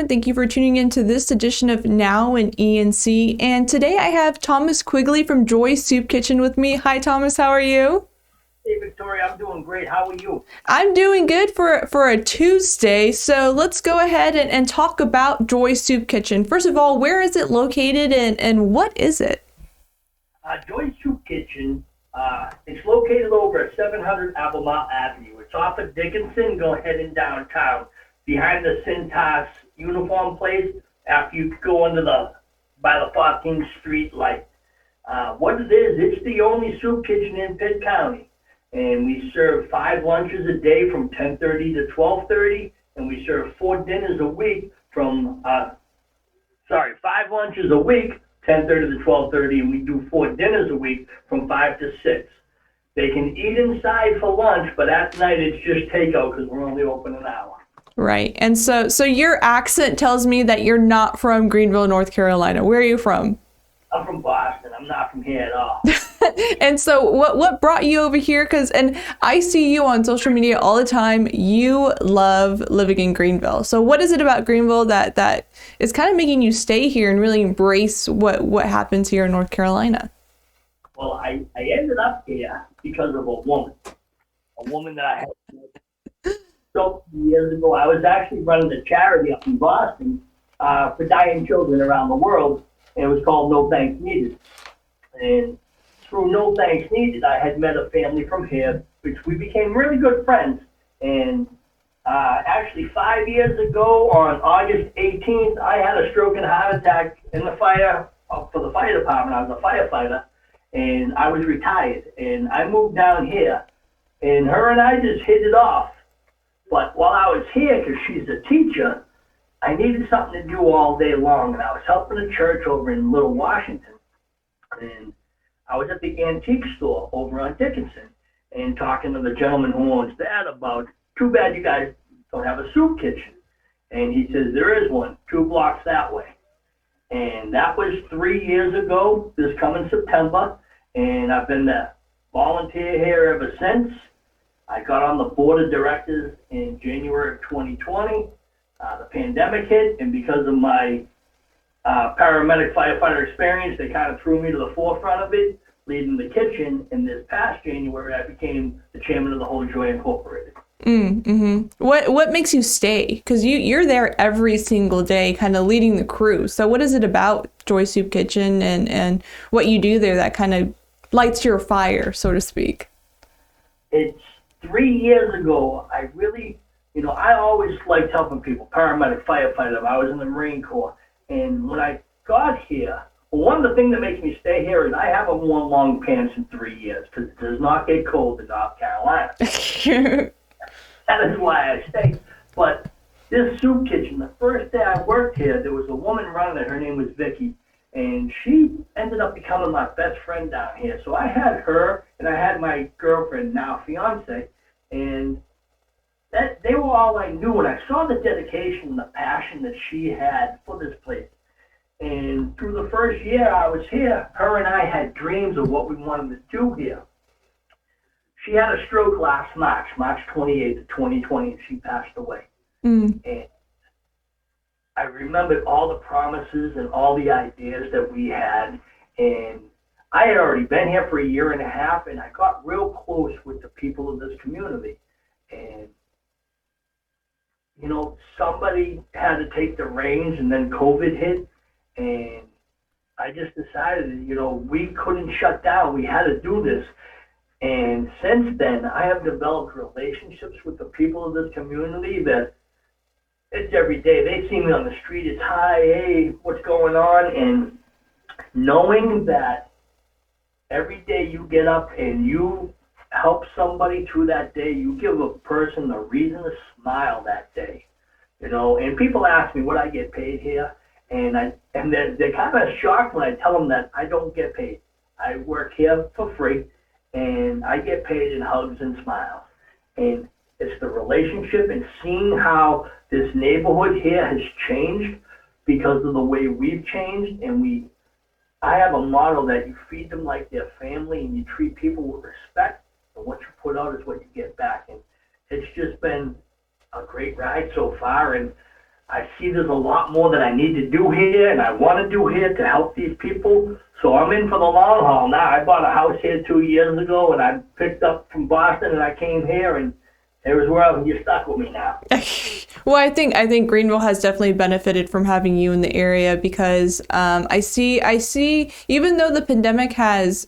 and thank you for tuning in to this edition of Now in ENC. And today I have Thomas Quigley from Joy Soup Kitchen with me. Hi, Thomas. How are you? Hey, Victoria. I'm doing great. How are you? I'm doing good for a Tuesday. So let's go ahead and talk about Joy Soup Kitchen. First of all, where is it located and what is it? Joy Soup Kitchen, it's located over at 700 Albemarle Avenue. It's off of Dickinson, go heading downtown, behind the Cintas uniform place, after you go by the 14th Street light. What it is, it's the only soup kitchen in Pitt County. And we serve 5 lunches a day from 10:30 to 12:30, and we serve 4 dinners a week from, 5 lunches a week, 10:30 to 12:30, and we do 4 dinners a week from 5 to 6. They can eat inside for lunch, but at night it's just takeout because we're only open an hour. Right. And so your accent tells me that you're not from Greenville, North Carolina. Where are you from? I'm from Boston. I'm not from here at all. And so what brought you over here? And I see you on social media all the time. You love living in Greenville. So what is it about Greenville that is kind of making you stay here and really embrace what happens here in North Carolina? Well, I ended up here because of a woman that I had. So years ago, I was actually running a charity up in Boston for dying children around the world, and it was called No Thanks Needed. And through No Thanks Needed, I had met a family from here, which we became really good friends. And actually 5 years ago, on August 18th, I had a stroke and heart attack in the fire, for the fire department. I was a firefighter, and I was retired. And I moved down here, and her and I just hit it off. But while I was here, because she's a teacher, I needed something to do all day long, and I was helping a church over in Little Washington, and I was at the antique store over on Dickinson and talking to the gentleman who owns that about, too bad you guys don't have a soup kitchen. And he says, there is one, 2 blocks that way. And that was 3 years ago, this coming September, and I've been the volunteer here ever since. I got on the board of directors in January of 2020. The pandemic hit, and because of my paramedic firefighter experience, they kind of threw me to the forefront of it, leading the kitchen. And this past January, I became the chairman of the whole Joy Incorporated. Mm-hmm. What makes you stay? Because you're there every single day, kind of leading the crew. So what is it about Joy Soup Kitchen and what you do there that kind of lights your fire, so to speak? It's 3 years ago, I really, I always liked helping people, paramedic, firefighter. I was in the Marine Corps. And when I got here, one of the things that makes me stay here is I haven't worn long pants in 3 years because it does not get cold in North Carolina. That is why I stay. But this soup kitchen, the first day I worked here, there was a woman running it. Her name was Vicky. And she ended up becoming my best friend down here. So I had her, and I had my girlfriend, now fiance, and they were all I knew. And I saw the dedication and the passion that she had for this place. And through the first year I was here, her and I had dreams of what we wanted to do here. She had a stroke last March 28th, 2020, and she passed away. And I remembered all the promises and all the ideas that we had. And I had already been here for a year and a half, and I got real close with the people of this community. And, somebody had to take the reins, and then COVID hit. And I just decided, we couldn't shut down. We had to do this. And since then, I have developed relationships with the people of this community that it's every day. They see me on the street. It's, hi, hey, what's going on? And knowing that every day you get up and you help somebody through that day, you give a person a reason to smile that day. And people ask me what I get paid here. And they're kind of shocked when I tell them that I don't get paid. I work here for free, and I get paid in hugs and smiles. And it's the relationship and seeing how this neighborhood here has changed because of the way we've changed. And I have a model that you feed them like their family, and you treat people with respect. And what you put out is what you get back. And it's just been a great ride so far. And I see there's a lot more that I need to do here and I want to do here to help these people. So I'm in for the long haul now. I bought a house here 2 years ago, and I picked up from Boston, and I came here, and here's where you're stuck with me now. Well, I think Greenville has definitely benefited from having you in the area because I see even though the pandemic has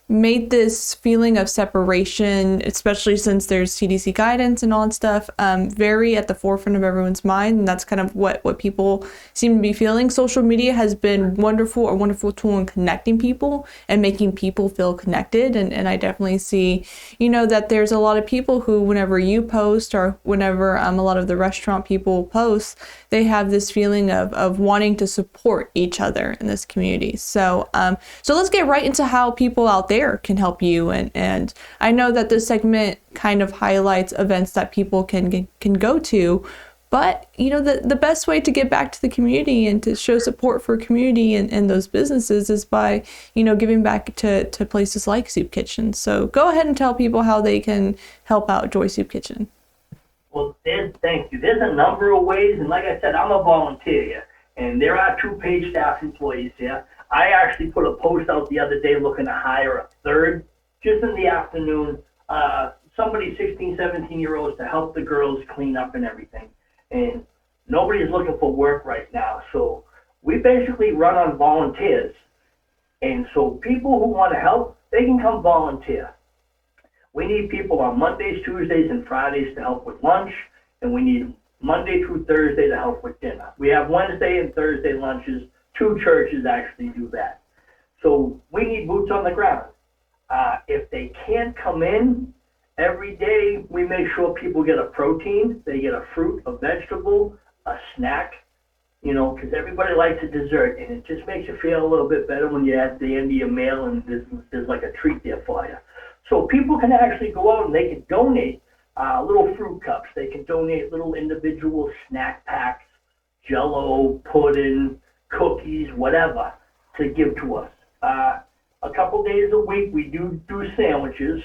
made this feeling of separation, especially since there's CDC guidance and all that stuff, very at the forefront of everyone's mind. And that's kind of what people seem to be feeling. Social media has been a wonderful tool in connecting people and making people feel connected. And I definitely see, that there's a lot of people who, whenever you post or whenever a lot of the restaurant people post, they have this feeling of wanting to support each other in this community. So let's get right into how people out there can help you. And I know that this segment kind of highlights events that people can go to, but the best way to get back to the community and to show support for community and those businesses is by giving back to places like Soup Kitchen. So go ahead and tell people how they can help out Joy Soup Kitchen. Well, thank you. There's a number of ways, and like I said, I'm a volunteer here, and there are 2 paid staff employees here. I actually put a post out the other day looking to hire a third, just in the afternoon, somebody 16, 17-year-olds to help the girls clean up and everything. And nobody's looking for work right now, so we basically run on volunteers. And so people who want to help, they can come volunteer. We need people on Mondays, Tuesdays, and Fridays to help with lunch, and we need Monday through Thursday to help with dinner. We have Wednesday and Thursday lunches. 2 churches actually do that. So we need boots on the ground. If they can't come in every day, we make sure people get a protein. They get a fruit, a vegetable, a snack, because everybody likes a dessert, and it just makes you feel a little bit better when you're at the end of your meal and there's like a treat there for you. So people can actually go out and they can donate little fruit cups. They can donate little individual snack packs, Jell-O, pudding, cookies, whatever, to give to us. A couple days a week we do sandwiches,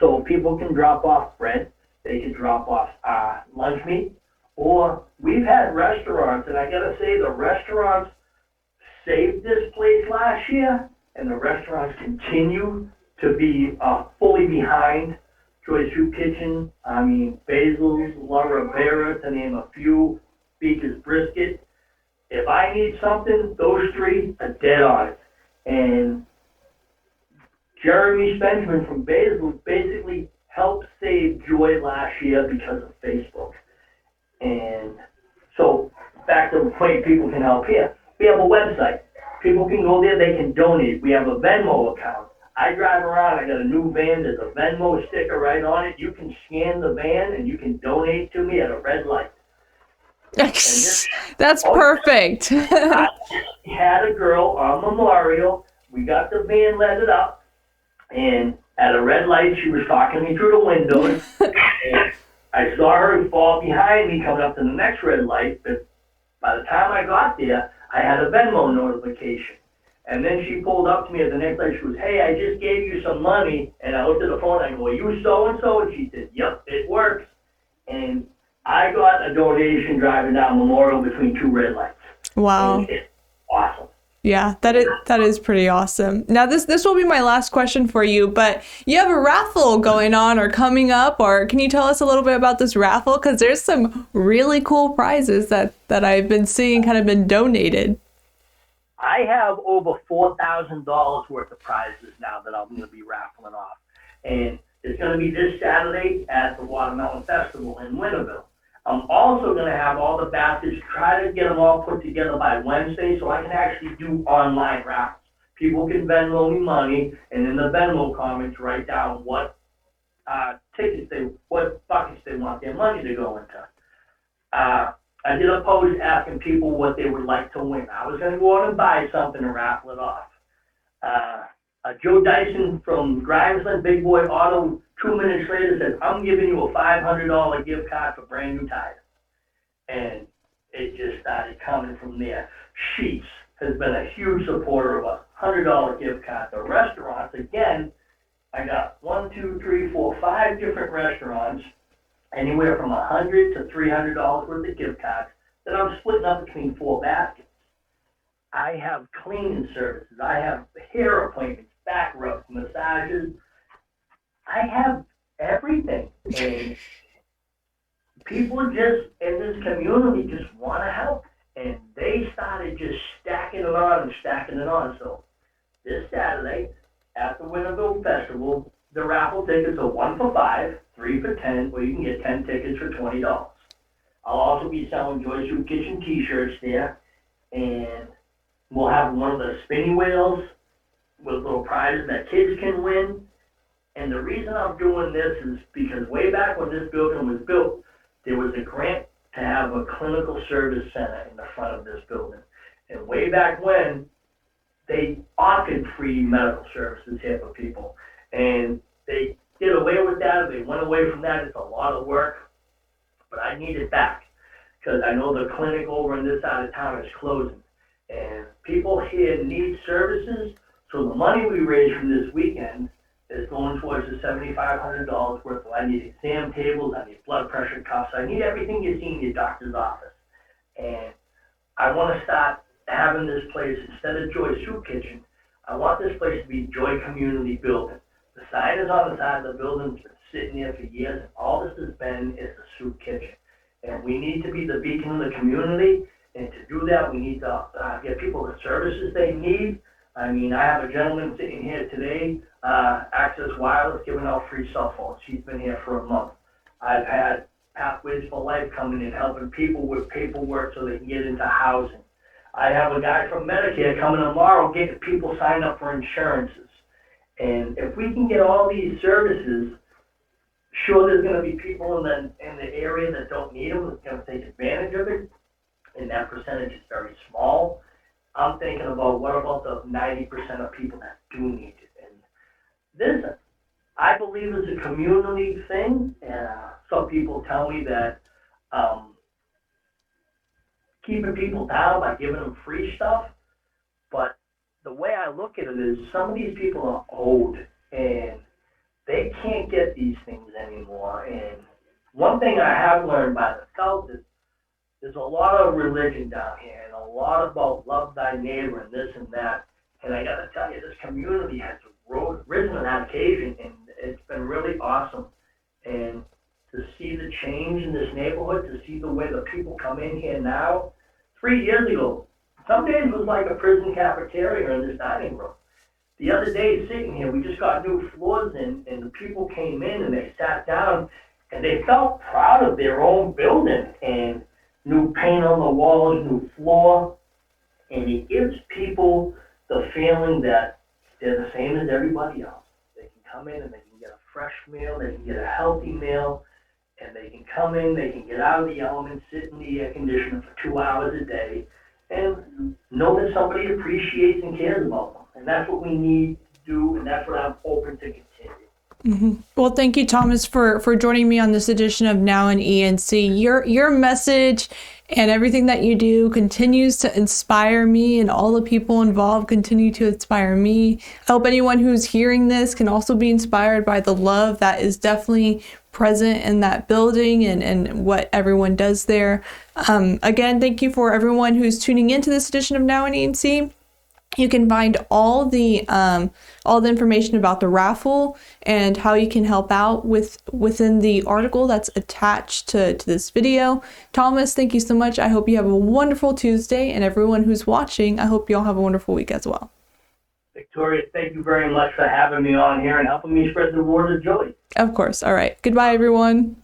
so people can drop off bread. They can drop off lunch meat, or we've had restaurants, and I gotta say the restaurants saved this place last year, and the restaurants continue to be fully behind Joy Soup Kitchen. I mean, Basil's, La Rivera, to name a few, Beaker's Brisket. If I need something, those 3 are dead on it. And Jeremy Spenceman from Basil's basically helped save Joy last year because of Facebook. And so back to the point people can help here. We have a website. People can go there, they can donate. We have a Venmo account. I drive around, I got a new van, there's a Venmo sticker right on it. You can scan the van and you can donate to me at a red light. That's perfect. I had a girl on Memorial. We got the van letted up, and at a red light, she was talking me through the windows. And I saw her fall behind me coming up to the next red light, but by the time I got there, I had a Venmo notification. And then she pulled up to me at the next light. She goes, "Hey, I just gave you some money." And I looked at the phone. I go, "Are you so-and-so?" And she said, "Yep, it works." And I got a donation driving down Memorial between 2 red lights. Wow. And it's awesome. Yeah, that is pretty awesome. Now this will be my last question for you, but you have a raffle going on or coming up, or can you tell us a little bit about this raffle? Because there's some really cool prizes that I've been seeing kind of been donated. I have over $4,000 worth of prizes now that I'm going to be raffling off. And it's going to be this Saturday at the Watermelon Festival in Winterville. I'm also going to have all the baskets, try to get them all put together by Wednesday so I can actually do online raffles. People can Venmo me money, and in the Venmo comments write down what what buckets they want their money to go into. I did a post asking people what they would like to win. I was going to go out and buy something and raffle it off. Joe Dyson from Greenville, Big Boy Auto, 2 minutes later said, "I'm giving you a $500 gift card for brand new tires." And it just started coming from there. Sheets has been a huge supporter of a $100 gift card. The restaurants, again, I got 5 different restaurants anywhere from $100 to $300 worth of gift cards that I'm splitting up between 4 baskets. I have cleaning services. I have hair appointments, back rubs, massages. I have everything. And people just in this community just want to help. And they started just stacking it on and stacking it on. So this Saturday, at the Greenville Festival, the raffle tickets are 1 for $5, 3 for $10, or you can get 10 tickets for $20. I'll also be selling Joy's Soup Kitchen t-shirts there, and we'll have one of the spinny wheels with little prizes that kids can win. And the reason I'm doing this is because way back when this building was built, there was a grant to have a clinical service center in the front of this building. And way back when, they offered free medical services here for people. And they did away with that, they went away from that. It's a lot of work, but I need it back because I know the clinic over on this side of town is closing. And people here need services, so the money we raise from this weekend is going towards the $7,500 worth of, I need exam tables, I need blood pressure cuffs, I need everything you see in your doctor's office. And I want to start having this place, instead of Joy's Soup Kitchen, I want this place to be Joy Community Building. The sign is on the side of the building, it's been sitting there for years, and all this has been is the soup kitchen. And we need to be the beacon of the community, and to do that, we need to get people the services they need. I mean, I have a gentleman sitting here today, Access Wireless, giving out free cell phones. She's been here for a month. I've had Pathways for Life coming in, helping people with paperwork so they can get into housing. I have a guy from Medicare coming tomorrow, getting people signed up for insurances. And if we can get all these services, sure, there's going to be people in the area that don't need them, that's going to take advantage of it, and that percentage is very small. I'm thinking about what about the 90% of people that do need it. And this, I believe, is a community thing. And some people tell me that keeping people down by giving them free stuff. But the way I look at it is some of these people are old and they can't get these things anymore. And one thing I have learned by the South is there's a lot of religion down here and a lot about love thy neighbor and this and that. And I got to tell you, this community has risen on that occasion, and it's been really awesome. And to see the change in this neighborhood, to see the way the people come in here now. 3 years ago, some days it was like a prison cafeteria in this dining room. The other day, sitting here, we just got new floors in, and the people came in and they sat down, and they felt proud of their own building, and new paint on the walls, new floor, and it gives people the feeling that they're the same as everybody else. They can come in and they can get a fresh meal, they can get a healthy meal, and they can come in, they can get out of the elements, sit in the air conditioner for 2 hours a day, and know that somebody appreciates and cares about them. And that's what we need to do, and that's what I'm hoping to continue. Mm-hmm. Well, thank you, Thomas, for joining me on this edition of Now in ENC. Your message and everything that you do continues to inspire me, and all the people involved continue to inspire me. I hope anyone who's hearing this can also be inspired by the love that is definitely present in that building and what everyone does there. Again, thank you for everyone who's tuning into this edition of Now in ENC. You can find all the information about the raffle and how you can help out within the article that's attached to this video. Thomas, thank you so much. I hope you have a wonderful Tuesday, and everyone who's watching, I hope you all have a wonderful week as well. Victoria, thank you very much for having me on here and helping me spread the word of joy. Of course. All right. Goodbye, everyone.